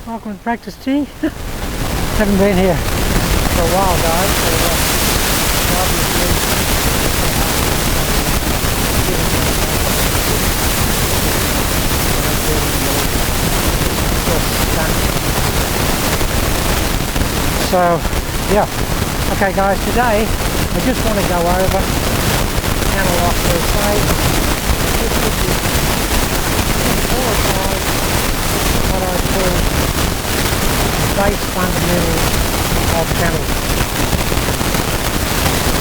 welcome to Practice T. Haven't been here for a while, guys, so yeah. Okay guys, today I just want to go over analog per se. This would be 4 or 5 what I call base fundamentals of channel.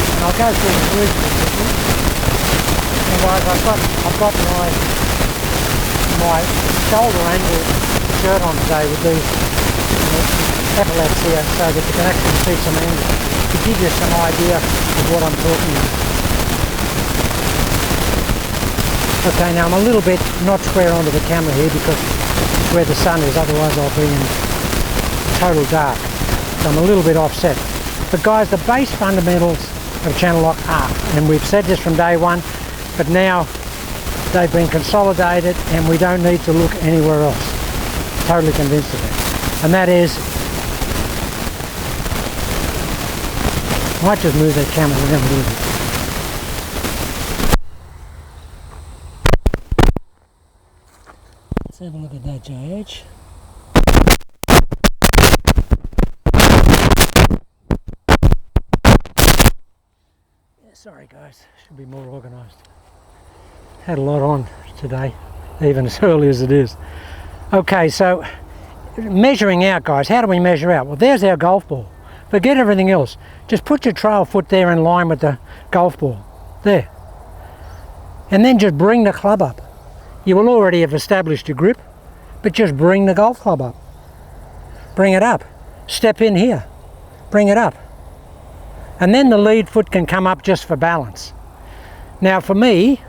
And I'll go through the reasons quickly. And guys, I've got my shoulder angle shirt on today with these epaulets here, so that you can actually see some angle to give you some idea of what I'm talking about. Okay, now I'm a little bit not square onto the camera here because where the sun is, otherwise I'll be in total dark. So I'm a little bit offset. But guys, the base fundamentals of channel lock are, and we've said this from day one, but now they've been consolidated and we don't need to look anywhere else. Totally convinced of it. And that is, I might just move that camera around a little bit. Let's have a look at that, JH. Yeah, sorry guys, should be more organised. Had a lot on today, even as early as it is. Okay, so measuring out, guys, how do we measure out? Well, there's our golf ball. Forget everything else. Just put your trail foot there in line with the golf ball. There. And then just bring the club up. You will already have established your grip, but just bring the golf club up. Bring it up. Step in here. Bring it up. And then the lead foot can come up just for balance. Now for me,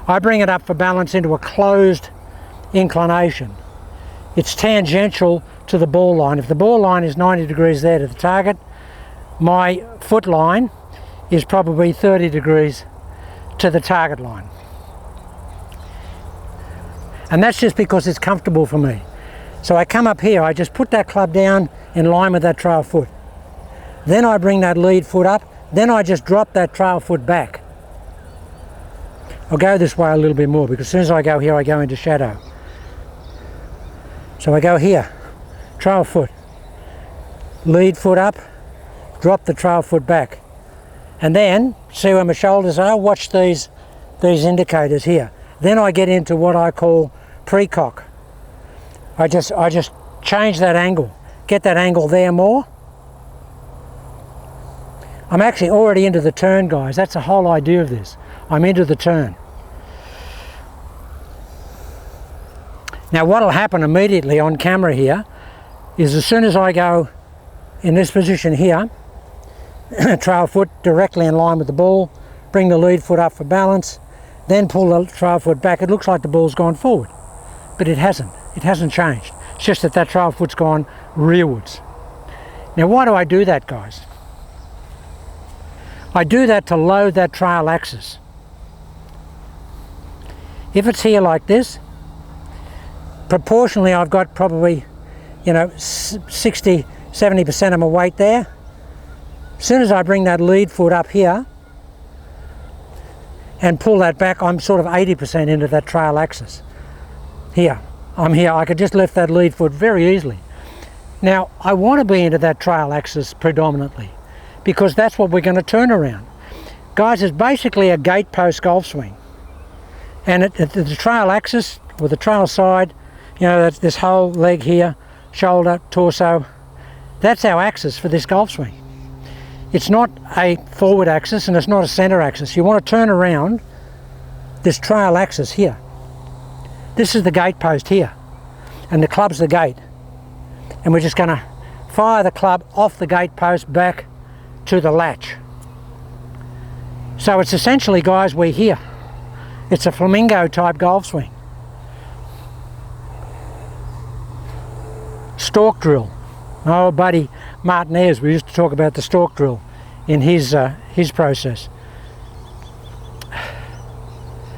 I bring it up for balance into a closed inclination. It's tangential to the ball line. If the ball line is 90 degrees there to the target, my foot line is probably 30 degrees to the target line. And that's just because it's comfortable for me. So I come up here, I just put that club down in line with that trail foot. Then I bring that lead foot up, then I just drop that trail foot back. I'll go this way a little bit more because as soon as I go here, I go into shadow. So I go here, trail foot, lead foot up, drop the trail foot back. And then, see where my shoulders are? Watch these indicators here. Then I get into what I call pre-cock. I just change that angle, get that angle there more. I'm actually already into the turn, guys. That's the whole idea of this. I'm into the turn. Now what'll happen immediately on camera here is as soon as I go in this position here, trail foot directly in line with the ball, bring the lead foot up for balance, then pull the trail foot back, it looks like the ball's gone forward. But it hasn't. It hasn't changed. It's just that that trail foot's gone rearwards. Now why do I do that, guys? I do that to load that trail axis. If it's here like this, proportionally I've got probably, 60-70% of my weight there. As soon as I bring that lead foot up here and pull that back, I'm sort of 80% into that trail axis. Here, I'm here. I could just lift that lead foot very easily. Now, I want to be into that trail axis predominantly because that's what we're going to turn around. Guys, it's basically a gate post golf swing. And the trail axis, or the trail side, that's this whole leg here, shoulder, torso, that's our axis for this golf swing. It's not a forward axis and it's not a center axis. You want to turn around this trail axis here. This is the gate post here, and the club's the gate. And we're just going to fire the club off the gate post back to the latch. So it's essentially, guys, we're here. It's a flamingo type golf swing. Stalk drill. Oh, buddy Martinez, we used to talk about the stalk drill in his process.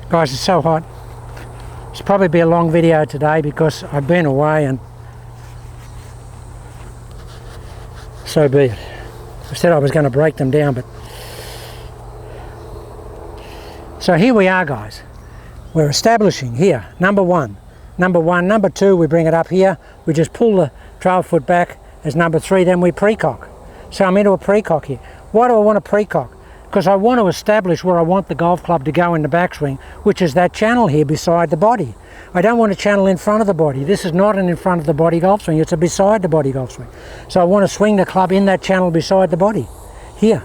Guys, it's so hot. It's probably be a long video today because I've been away and so be it. I said I was going to break them down, but... So here we are, guys. We're establishing here, number one. Number two, we bring it up here. We just pull the trail foot back as number three, then we pre-cock. So I'm into a pre-cock here. Why do I want to pre-cock? Because I want to establish where I want the golf club to go in the backswing, which is that channel here beside the body. I don't want a channel in front of the body. This is not an in front of the body golf swing, it's a beside the body golf swing. So I want to swing the club in that channel beside the body, here.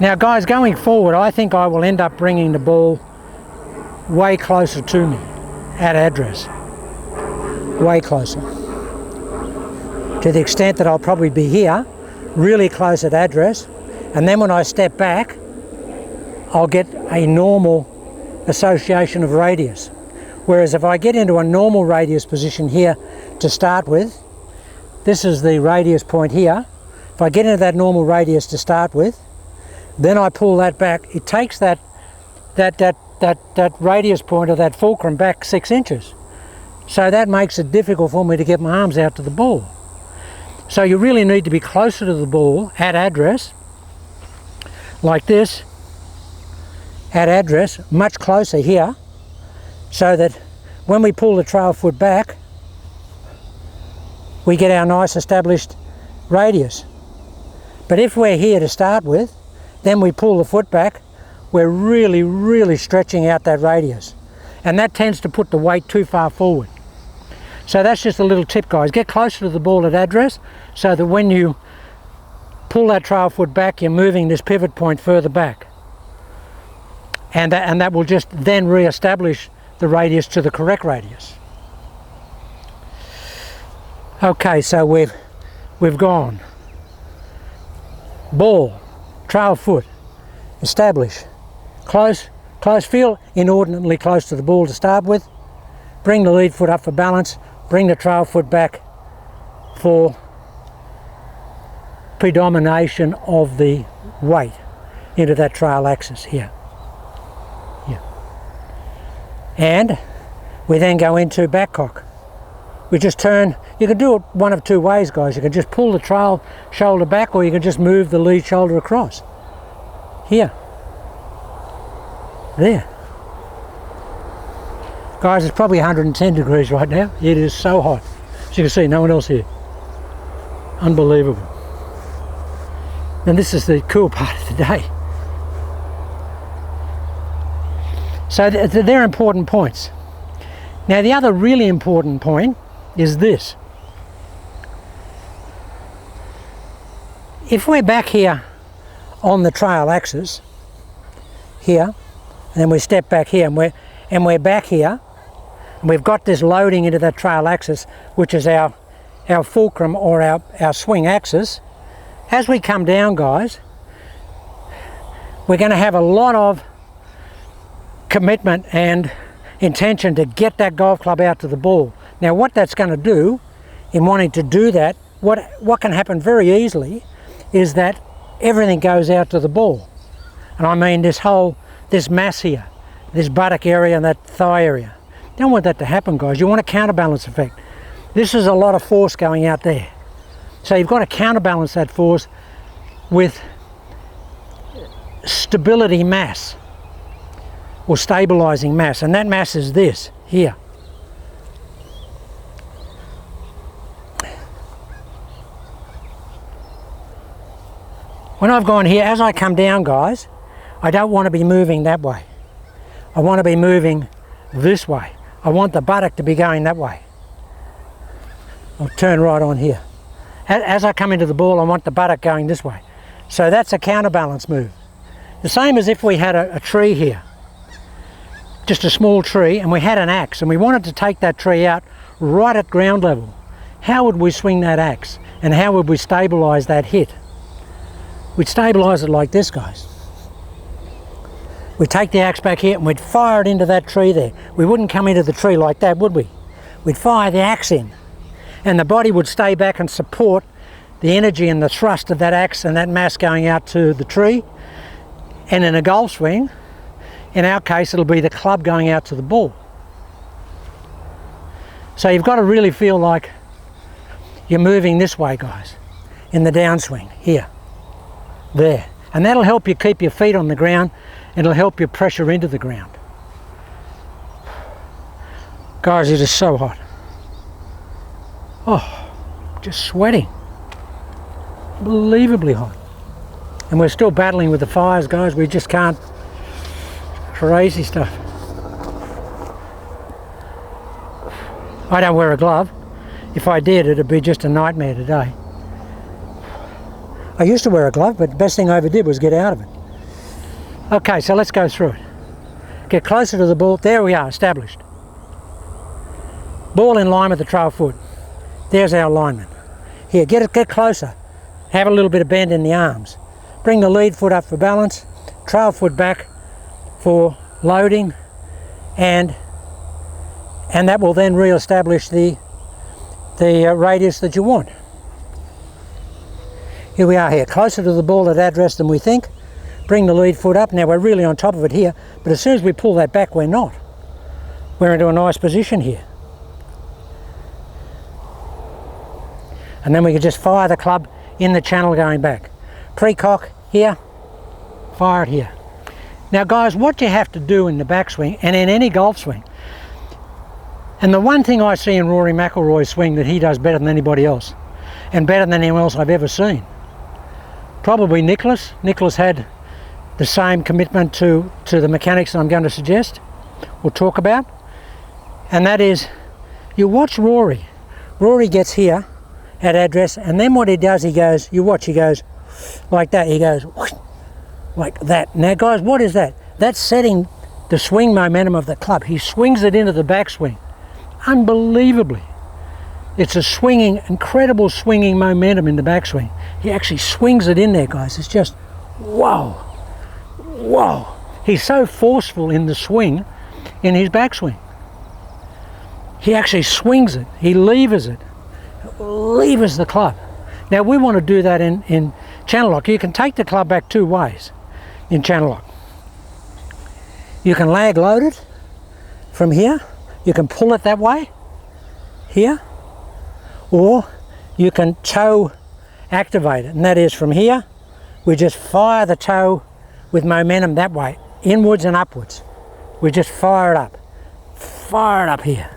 Now guys, going forward, I think I will end up bringing the ball way closer to me at address. Way closer. To the extent that I'll probably be here, really close at address, and then when I step back, I'll get a normal association of radius. Whereas if I get into a normal radius position here to start with, this is the radius point here. If I get into that normal radius to start with, then I pull that back. It takes that radius point or that fulcrum back 6 inches. So that makes it difficult for me to get my arms out to the ball. So you really need to be closer to the ball at address, like this, at address, much closer here, so that when we pull the trail foot back, we get our nice established radius. But if we're here to start with, then we pull the foot back, we're really stretching out that radius. And that tends to put the weight too far forward. So that's just a little tip, guys. Get closer to the ball at address so that when you pull that trail foot back, you're moving this pivot point further back. And that will just then re-establish the radius to the correct radius. Okay, so we've gone. Ball, trail foot, establish. Close, feel inordinately close to the ball to start with. Bring the lead foot up for balance. Bring the trail foot back for predomination of the weight into that trail axis here. And we then go into back cock. We just turn, you can do it one of two ways, guys. You can just pull the trail shoulder back, or you can just move the lead shoulder across. Here. There. Guys, it's probably 110 degrees right now. It is so hot. As you can see, no one else here. Unbelievable. And this is the cool part of the day. So they're important points. Now the other really important point is this. If we're back here on the trail axis, here, and then we step back here, and we're back here, and we've got this loading into that trail axis, which is our fulcrum or our swing axis. As we come down, guys, we're going to have a lot of commitment and intention to get that golf club out to the ball. Now what that's going to do in wanting to do that, what can happen very easily is that everything goes out to the ball. And I mean this mass here, this buttock area and that thigh area. Don't want that to happen, guys. You want a counterbalance effect. This is a lot of force going out there. So you've got to counterbalance that force with stability mass, or stabilizing mass, and that mass is this, here. When I've gone here, as I come down, guys, I don't want to be moving that way. I want to be moving this way. I want the buttock to be going that way. I'll turn right on here. As I come into the ball, I want the buttock going this way. So that's a counterbalance move. The same as if we had a tree here. Just a small tree, and we had an axe, and we wanted to take that tree out right at ground level. How would we swing that axe, and how would we stabilize that hit? We'd stabilize it like this, guys. We'd take the axe back here and we'd fire it into that tree there. We wouldn't come into the tree like that, would we? We'd fire the axe in, and the body would stay back and support the energy and the thrust of that axe and that mass going out to the tree. And in a golf swing, in our case, it'll be the club going out to the ball. So you've got to really feel like you're moving this way, guys, in the downswing, here, there. And that'll help you keep your feet on the ground, and it'll help you pressure into the ground. Guys, it is so hot. Oh, just sweating. Unbelievably hot. And we're still battling with the fires, guys. We just can't. Crazy stuff. I don't wear a glove. If I did, it'd be just a nightmare today. I used to wear a glove, but the best thing I ever did was get out of it. Okay, so let's go through it. Get closer to the ball. There we are, established. Ball in line with the trail foot. There's our alignment. Here, get closer. Have a little bit of bend in the arms. Bring the lead foot up for balance. Trail foot back for loading, and that will then re-establish the radius that you want. Here we are here, closer to the ball at address than we think. Bring the lead foot up. Now we're really on top of it here, but as soon as we pull that back, we're not. We're into a nice position here. And then we can just fire the club in the channel going back. Pre-cock here, fire it here. Now guys, what you have to do in the backswing and in any golf swing, and the one thing I see in Rory McIlroy's swing that he does better than anybody else, and better than anyone else I've ever seen, probably Nicholas. Nicholas had the same commitment to the mechanics that I'm going to suggest or talk about, and that is, you watch Rory. Rory gets here at address, and then what he does, he goes, you watch, he goes like that, he goes whoosh, like that. Now guys, what is that? That's setting the swing momentum of the club. He swings it into the backswing unbelievably. It's a swinging, incredible swinging momentum in the backswing. He actually swings it in there, guys. It's just whoa, whoa. He's so forceful in the swing in his backswing. He actually swings it, he levers it, levers the club. Now we want to do that in channel lock. You can take the club back two ways in channel lock. You can lag load it from here, you can pull it that way, here, or you can toe activate it, and that is from here, we just fire the toe with momentum that way, inwards and upwards. We just fire it up here,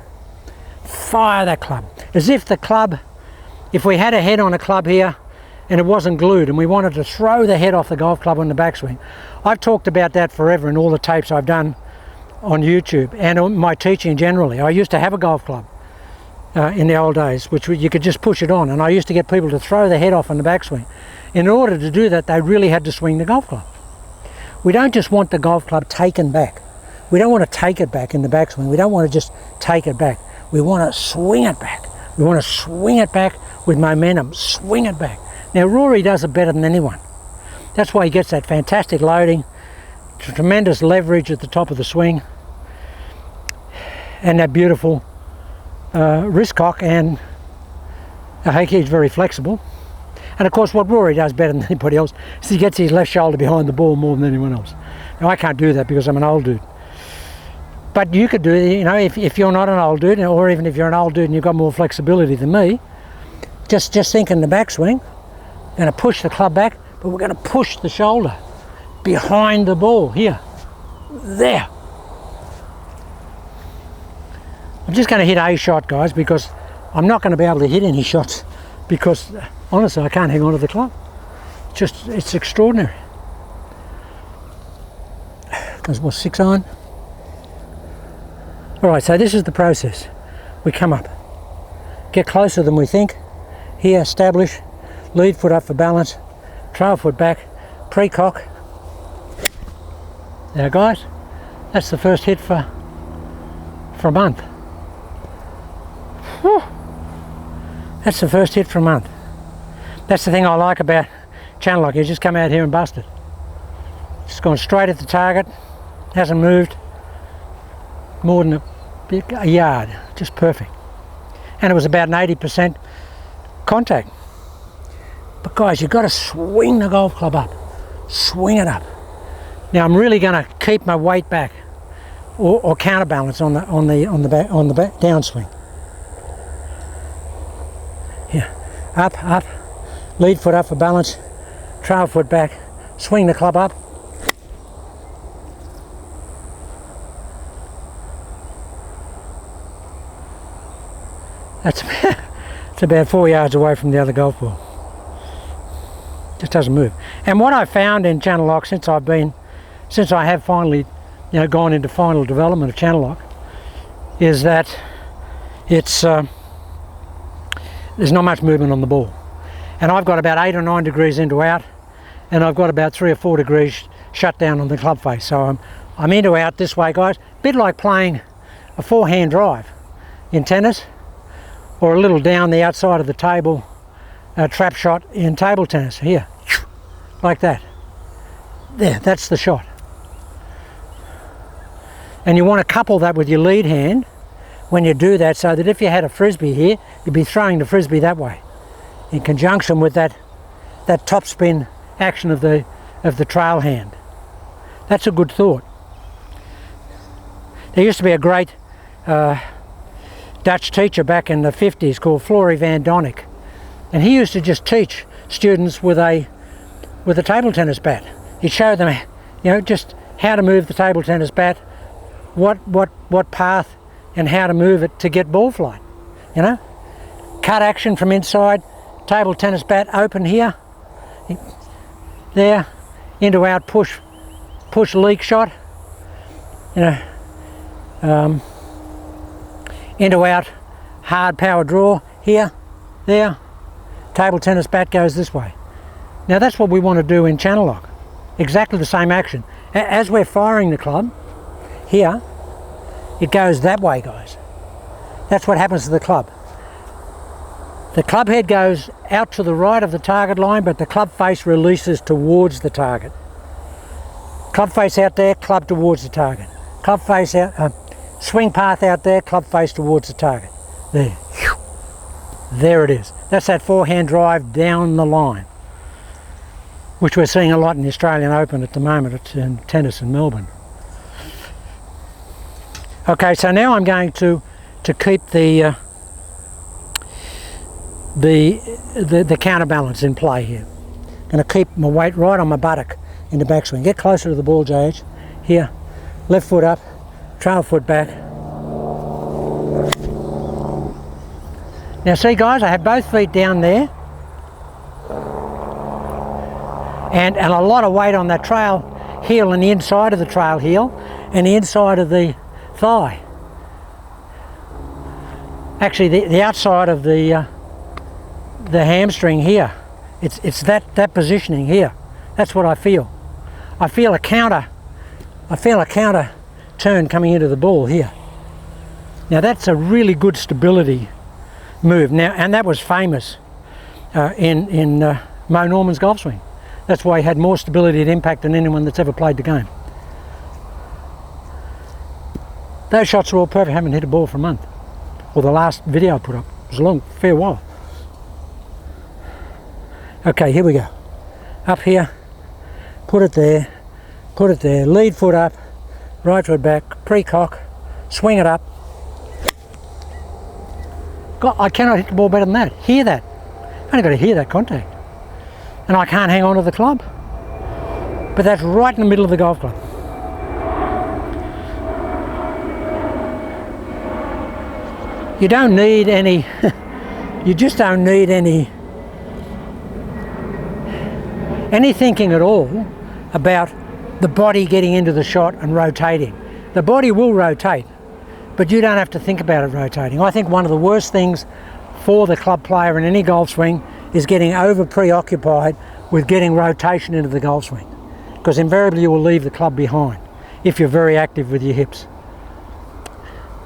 fire that club. As if the club, if we had a head on a club here and it wasn't glued and we wanted to throw the head off the golf club on the backswing. I've talked about that forever in all the tapes I've done on YouTube and on my teaching generally. I used to have a golf club in the old days, which you could just push it on, and I used to get people to throw the head off on the backswing. In order to do that, they really had to swing the golf club. We don't just want the golf club taken back. We don't want to take it back in the backswing. We don't want to just take it back. We want to swing it back. We want to swing it back with momentum, swing it back. Now Rory does it better than anyone. That's why he gets that fantastic loading, tremendous leverage at the top of the swing, and that beautiful wrist cock, and he's very flexible. And of course what Rory does better than anybody else is he gets his left shoulder behind the ball more than anyone else. Now I can't do that because I'm an old dude. But you could do it, you know, if you're not an old dude, or even if you're an old dude and you've got more flexibility than me, just think in the backswing, going to push the club back, but we're going to push the shoulder behind the ball, here, there. I'm just going to hit a shot, guys, because I'm not going to be able to hit any shots because, honestly, I can't hang on to the club. It's extraordinary. Because we're 6 iron. Alright, so this is the process. We come up, get closer than we think, here establish, lead foot up for balance, trail foot back, pre-cock. Now guys, that's the first hit for a month. Whew. That's the first hit for a month. That's the thing I like about channel lock, you just come out here and bust it. Just gone straight at the target, hasn't moved more than a yard, just perfect. And it was about an 80% contact. But guys, you've got to swing the golf club up, swing it up. Now I'm really going to keep my weight back, or counterbalance on the downswing. Yeah, Up, up. Lead foot up for balance. Trail foot back. Swing the club up. That's it's about 4 yards away from the other golf ball. Just doesn't move. And what I found in channel lock since I have finally, gone into final development of channel lock, is that it's there's not much movement on the ball. And I've got about 8 or 9 degrees into out, and I've got about 3 or 4 degrees shut down on the club face. So I'm into out this way, guys. A bit like playing a forehand drive in tennis, or a little down the outside of the table trap shot in table tennis. Here, like that. There, that's the shot. And you want to couple that with your lead hand when you do that, so that if you had a frisbee here, you'd be throwing the frisbee that way, in conjunction with that top spin action of the trail hand. That's a good thought. There used to be a great Dutch teacher back in the 50s called Flory van Donnik, and he used to just teach students with a table tennis bat. He'd show them, just how to move the table tennis bat, what path and how to move it to get ball flight. Cut action from inside, table tennis bat open here, there, into out push leak shot, into out hard power draw here, there, table tennis bat goes this way. Now that's what we want to do in channel lock. Exactly the same action. As we're firing the club, here, it goes that way, guys. That's what happens to the club. The club head goes out to the right of the target line, but the club face releases towards the target. Club face out there, club towards the target. Club face out, swing path out there, club face towards the target. There. There it is. That's that forehand drive down the line, which we're seeing a lot in the Australian Open at the moment. It's in tennis in Melbourne. Okay, so now I'm going to keep the counterbalance in play here. I'm going to keep my weight right on my buttock in the backswing. Get closer to the ball, JH. Here, left foot up, trail foot back. Now see, guys, I have both feet down there, and a lot of weight on that trail heel and the inside of the trail heel and the inside of the thigh. Actually, the outside of the hamstring here. It's that positioning here. That's what I feel. I feel a counter turn coming into the ball here. Now that's a really good stability move. Now, and that was famous in Mo Norman's golf swing. That's why he had more stability and impact than anyone that's ever played the game. Those shots are all perfect. I haven't hit a ball for a month. Well, the last video I put up was a fair while. Okay, here we go. Up here, put it there, lead foot up, right foot back, pre-cock, swing it up. God, I cannot hit the ball better than that. Hear that. I've only got to hear that contact. And I can't hang on to the club. But that's right in the middle of the golf club. You don't need any, you just don't need any thinking at all about the body getting into the shot and rotating. The body will rotate, but you don't have to think about it rotating. I think one of the worst things for the club player in any golf swing is getting over preoccupied with getting rotation into the golf swing, because invariably you will leave the club behind if you're very active with your hips.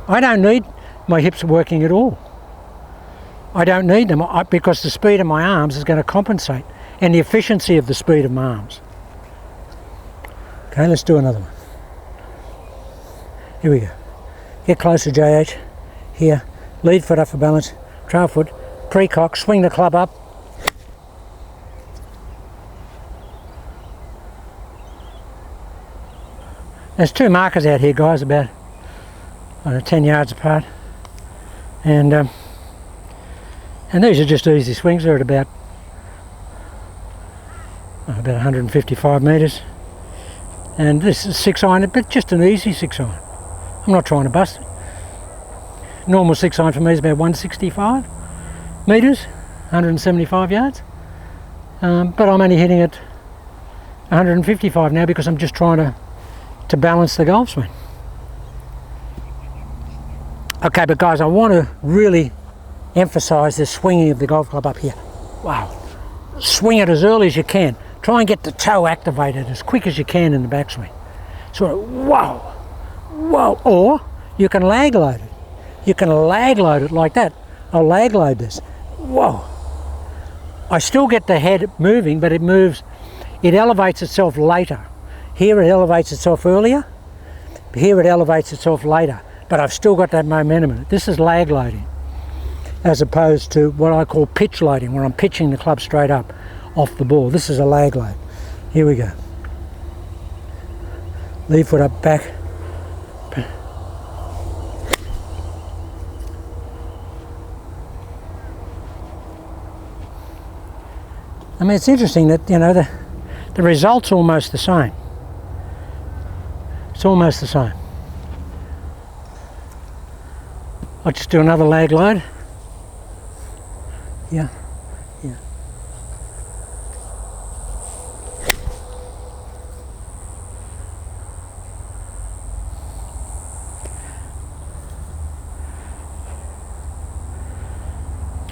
I don't need my hips working at all. I don't need them because the speed of my arms is going to compensate, and the efficiency of the speed of my arms. Okay, let's do another one. Here we go. Get closer, JH. Here, lead foot up for balance, trail foot, pre-cock, swing the club up. There's two markers out here, guys, about 10 yards apart. And And these are just easy swings. They're at about 155 metres. And this is 6-iron, but just an easy 6-iron. I'm not trying to bust it. Normal 6-iron for me is about 165 metres, 175 yards. But I'm only hitting it 155 now because I'm just trying to balance the golf swing. Okay, but guys, I want to really emphasise the swinging of the golf club up here. Wow. Swing it as early as you can. Try and get the toe activated as quick as you can in the backswing. Sort of, whoa, whoa. Or you can lag load it. You can lag load it like that. I'll lag load this. Whoa. I still get the head moving, but it moves, it elevates itself later. Here it elevates itself earlier. Here it elevates itself later. But I've still got that momentum in it. This is lag loading, as opposed to what I call pitch loading, where I'm pitching the club straight up off the ball. This is a lag load. Here we go. Lead foot up, back. I mean, it's interesting that, you know, the result's almost the same. It's almost the same. I'll just do another lag load. Yeah, yeah.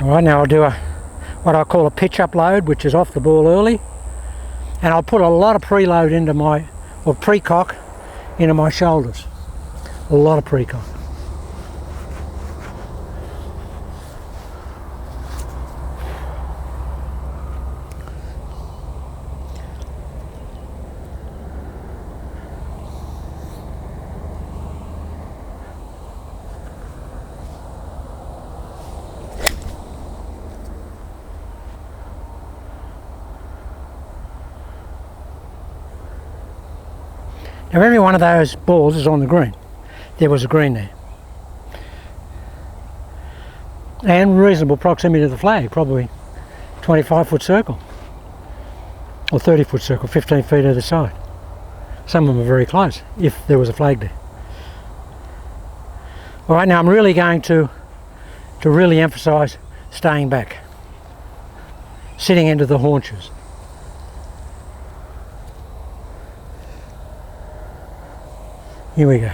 All right, now I'll do what I call a pitch up load, which is off the ball early, and I'll put a lot of preload into my, or pre-cock into my shoulders. A lot of pre-cock. Now every one of those balls is on the green. There was a green there. And reasonable proximity to the flag, probably 25-foot circle. Or 30-foot circle, 15 feet either side. Some of them are very close, if there was a flag there. All right, now I'm really going to really emphasise staying back. Sitting into the haunches. Here we go.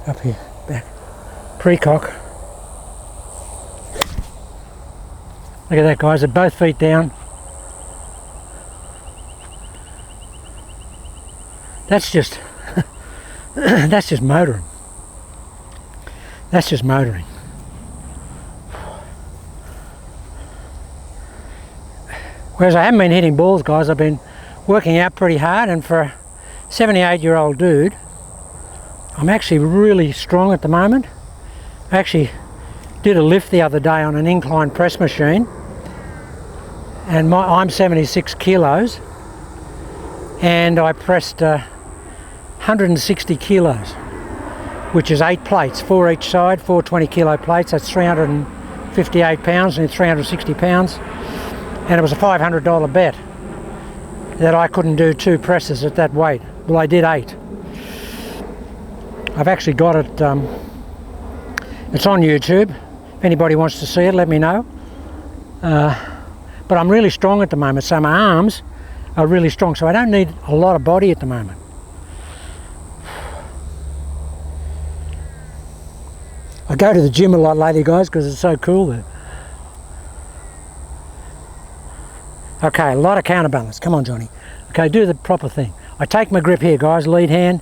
Up here, back. Pre-cock. Look at that, guys. They're both feet down. That's just that's just motoring. That's just motoring. Whereas I haven't been hitting balls, guys. I've been working out pretty hard, and for a 78-year-old dude, I'm actually really strong at the moment. I actually did a lift the other day on an incline press machine, and I'm 76 kilos, and I pressed 160 kilos, which is 8 plates, 4 each side, 4 20-kilo plates. That's 358 pounds and 360 pounds, and it was a $500 bet that I couldn't do 2 presses at that weight. Well, I did 8. I've actually got it, it's on YouTube. If anybody wants to see it, let me know. But I'm really strong at the moment, so my arms are really strong, so I don't need a lot of body at the moment. I go to the gym a lot lately, guys, because it's so cool there. Okay, a lot of counterbalance. Come on, Johnny. Okay, do the proper thing. I take my grip here, guys, lead hand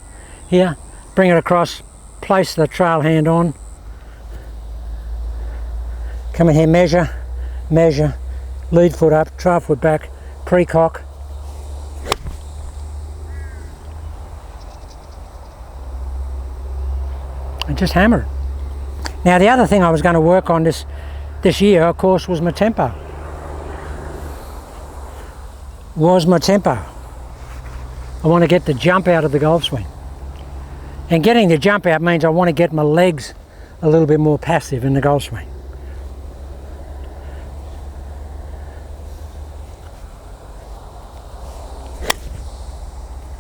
here, bring it across, place the trail hand on. Come in here, measure, measure, lead foot up, trail foot back, pre-cock. And just hammer it. Now the other thing I was going to work on this year, of course, was my tempo. I want to get the jump out of the golf swing. And getting the jump out means I want to get my legs a little bit more passive in the golf swing.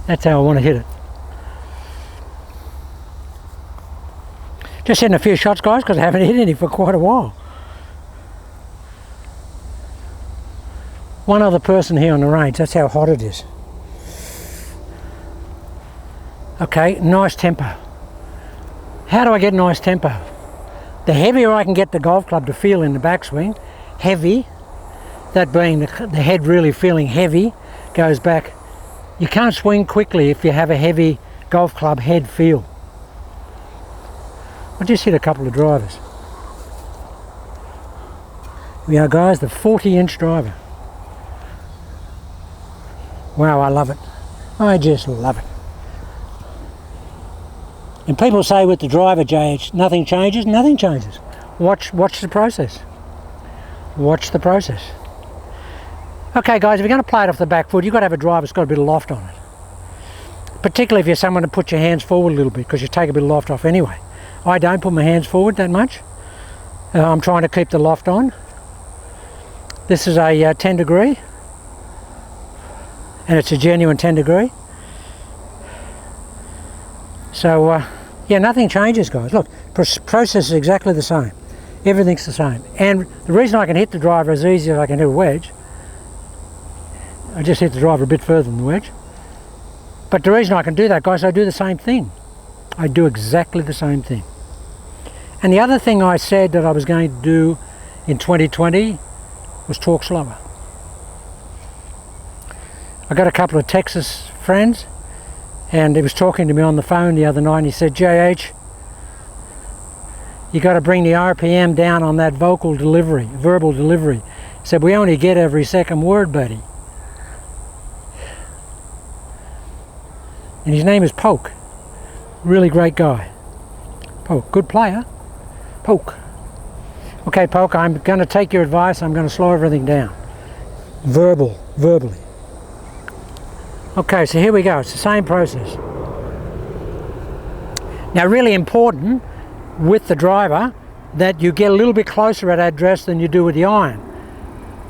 That's how I want to hit it. Just hitting a few shots, guys, because I haven't hit any for quite a while. One other person here on the range, that's how hot it is. Okay, nice tempo. How do I get nice tempo? The heavier I can get the golf club to feel in the backswing, heavy, that being the head really feeling heavy, goes back. You can't swing quickly if you have a heavy golf club head feel. I just hit a couple of drivers. Here we are, guys, the 40-inch driver. Wow, I love it. I just love it. And people say with the driver, JH, nothing changes. Nothing changes. Watch the process. Watch the process. Okay, guys, if you're going to play it off the back foot, you've got to have a driver that's got a bit of loft on it. Particularly if you're someone to put your hands forward a little bit, because you take a bit of loft off anyway. I don't put my hands forward that much. I'm trying to keep the loft on. This is a 10 degree, and it's a genuine 10 degree. So yeah, nothing changes, guys. Look, process is exactly the same. Everything's the same. And the reason I can hit the driver as easy as I can hit a wedge, I just hit the driver a bit further than the wedge. But the reason I can do that, guys, I do the same thing. I do exactly the same thing. And the other thing I said that I was going to do in 2020 was talk slower. I got a couple of Texas friends, and he was talking to me on the phone the other night, and he said, JH, you got to bring the RPM down on that verbal delivery. He said, we only get every second word, buddy. And his name is Poke. Really great guy. Poke, good player. Poke. Okay, Poke, I'm going to take your advice. I'm going to slow everything down. Verbally. Okay, so here we go. It's the same process. Now, really important with the driver that you get a little bit closer at address than you do with the iron,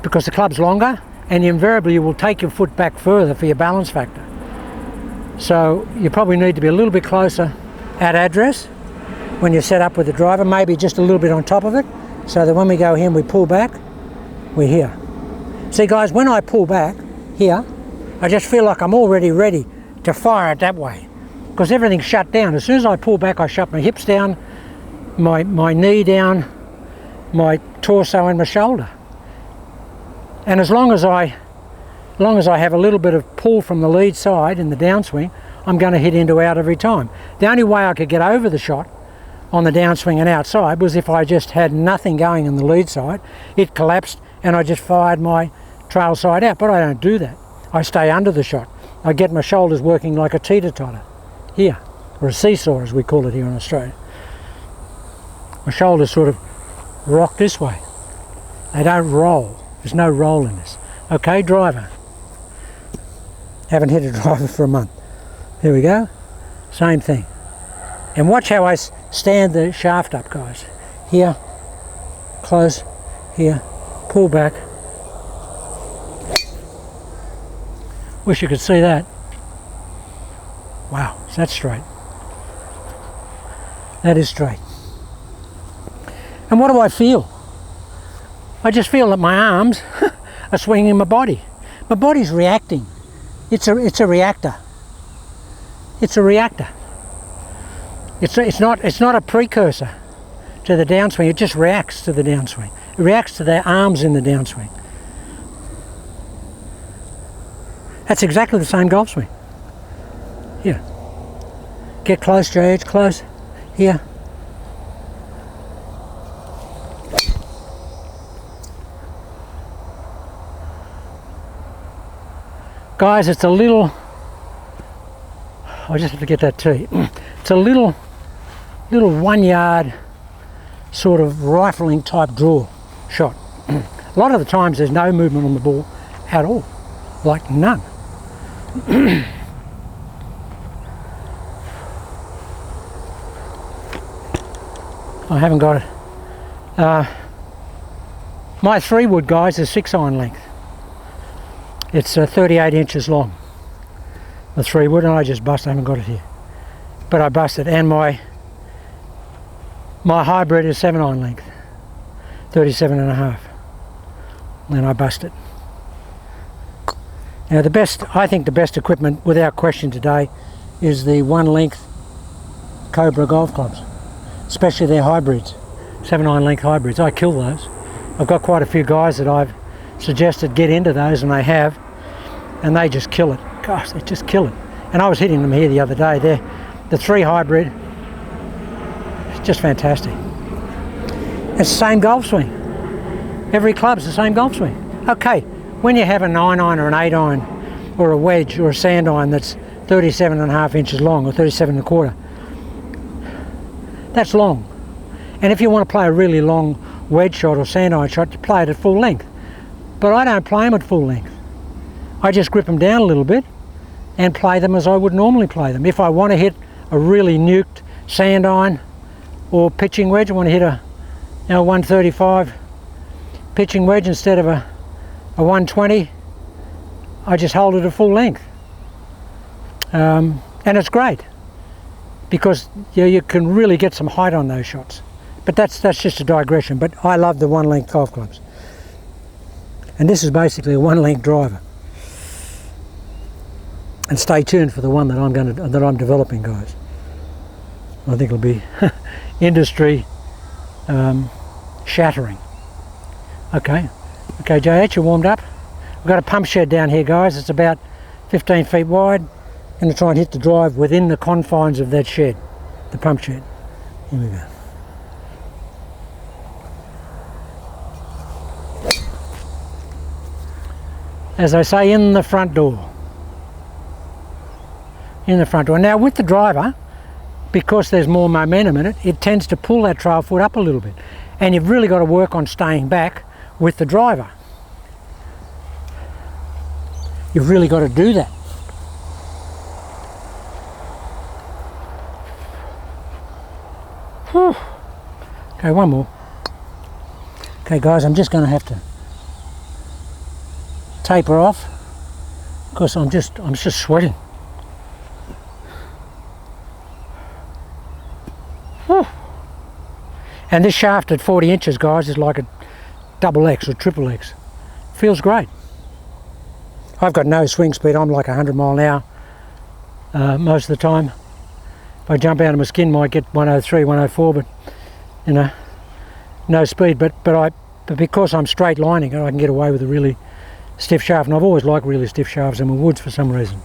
because the club's longer, and invariably you will take your foot back further for your balance factor. So you probably need to be a little bit closer at address when you're set up with the driver, maybe just a little bit on top of it, so that when we go here and we pull back, we're here. See, guys, when I pull back here, I just feel like I'm already ready to fire it that way, because everything's shut down. As soon as I pull back, I shut my hips down, my knee down, my torso and my shoulder. And as long as I have a little bit of pull from the lead side in the downswing, I'm going to hit into out every time. The only way I could get over the shot on the downswing and outside was if I just had nothing going on the lead side. It collapsed and I just fired my trail side out, but I don't do that. I stay under the shot. I get my shoulders working like a teeter-totter here, or a seesaw as we call it here in Australia. My shoulders sort of rock this way. They don't roll. There's no roll in this. Okay, driver. Haven't hit a driver for a month. Here we go. Same thing. And watch how I stand the shaft up, guys. Here, close, here, pull back. Wish you could see that. Wow, is that straight? That is straight. And what do I feel? I just feel that my arms are swinging my body. My body's reacting. It's a reactor. It's a reactor. It's not a precursor to the downswing. It just reacts to the downswing. It reacts to the arms in the downswing. That's exactly the same golf swing. Here. Get close, JH, close. Here. Guys, it's a little, I just have to get that tee. It's a little 1 yard sort of rifling type draw shot. A lot of the times there's no movement on the ball at all, like none. I haven't got it. My 3-wood, guys, is 6 iron length. It's 38 inches long. the 3 wood, and I just bust. I haven't got it here, but I busted. And my hybrid is 7-iron length, 37.5, and I busted. Now I think the best equipment without question today is the 1 length Cobra golf clubs, especially their hybrids, 7-iron length hybrids. I kill those. I've got quite a few guys that I've suggested get into those, and they have, and they just kill it. Gosh, they just kill it. And I was hitting them here the other day. They're the 3 hybrid. It's just fantastic. It's the same golf swing. Every club's the same golf swing. Okay, when you have a 9-iron or an 8-iron or a wedge or a sand iron that's 37.5 inches long or 37.25, that's long. And if you want to play a really long wedge shot or sand iron shot, you play it at full length. But I don't play them at full length. I just grip them down a little bit and play them as I would normally play them. If I want to hit a really nuked sand iron or pitching wedge, I want to hit a 135 pitching wedge instead of a 120, I just hold it at full length. And it's great because you can really get some height on those shots. But that's just a digression. But I love the 1 length golf clubs. And this is basically a 1 length driver. And stay tuned for the one that I'm developing, guys. I think it'll be industry shattering. Okay, JH, you're warmed up. We've got a pump shed down here, guys. It's about 15 feet wide. I'm going to try and hit the drive within the confines of that shed, the pump shed. Here we go. As I say, in the front door. In the front door. Now with the driver, because there's more momentum in it, it tends to pull that trail foot up a little bit. And you've really got to work on staying back with the driver. You've really got to do that. Whew. Okay, one more. Okay guys, I'm just going to have to taper off because I'm just sweating. Whew. And this shaft at 40 inches, guys, is like a double X or triple X. Feels great. I've got no swing speed. I'm like 100 mile an hour most of the time. If I jump out of my skin, might get 103, 104, but you know, no speed. But because I'm straight lining it, I can get away with a really stiff shaft. And I've always liked really stiff shafts in my woods for some reason.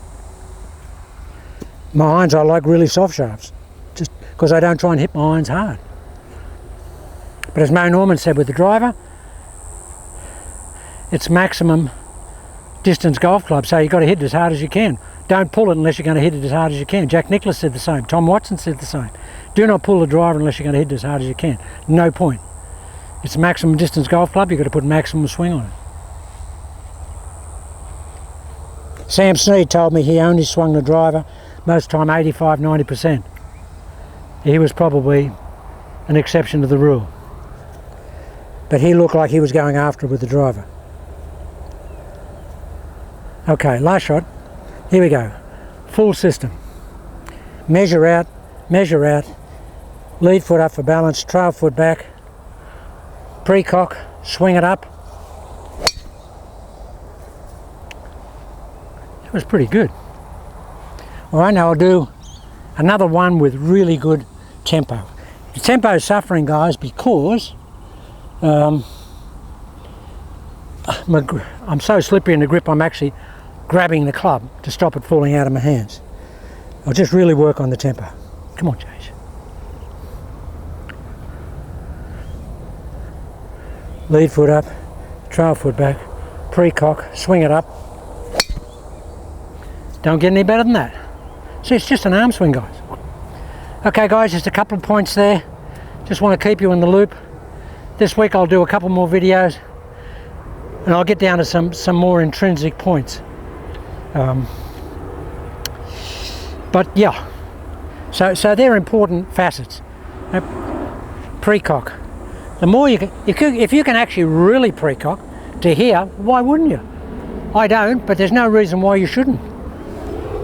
My irons, I like really soft shafts, just because I don't try and hit my irons hard. But as Mo Norman said with the driver, it's maximum distance golf club, so you've got to hit it as hard as you can. Don't pull it unless you're going to hit it as hard as you can. Jack Nicklaus said the same. Tom Watson said the same. Do not pull the driver unless you're going to hit it as hard as you can. No point. It's a maximum distance golf club, you've got to put maximum swing on it. Sam Snead told me he only swung the driver most time 85-90%. He was probably an exception to the rule. But he looked like he was going after it with the driver. Okay, last shot. Here we go. Full system. Measure out, lead foot up for balance, trail foot back, pre-cock, swing it up. That was pretty good. All right, now I'll do another one with really good tempo. The tempo is suffering, guys, because I'm so slippery in the grip, I'm actually grabbing the club to stop it falling out of my hands. I'll just really work on the tempo. Come on, Chase. Lead foot up, trail foot back, pre-cock, swing it up. Don't get any better than that. See, it's just an arm swing, guys. Okay, guys, just a couple of points there. Just want to keep you in the loop. This week I'll do a couple more videos and I'll get down to some more intrinsic points. But yeah, so they're important facets. Pre-cock. The more you can, if you can actually really pre-cock to here, why wouldn't you? I don't, but there's no reason why you shouldn't.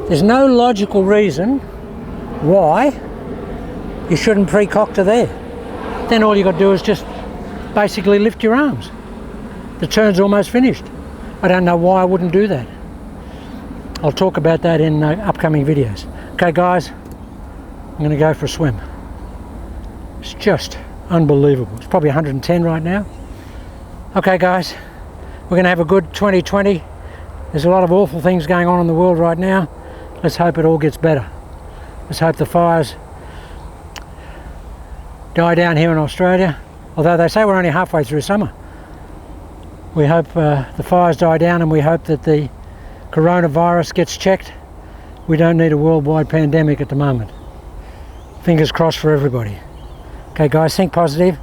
There's no logical reason why you shouldn't pre-cock to there. Then all you got to do is just basically lift your arms. The turn's almost finished. I don't know why I wouldn't do that. I'll talk about that in upcoming videos. Okay guys, I'm going to go for a swim. It's just unbelievable. It's probably 110 right now. Okay guys, we're going to have a good 2020. There's a lot of awful things going on in the world right now. Let's hope it all gets better. Let's hope the fires die down here in Australia. Although they say we're only halfway through summer. We hope the fires die down, and we hope that the coronavirus gets checked. We don't need a worldwide pandemic at the moment. Fingers crossed for everybody. Okay guys, think positive.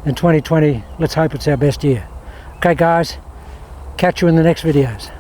In 2020, let's hope it's our best year. Okay guys, catch you in the next videos.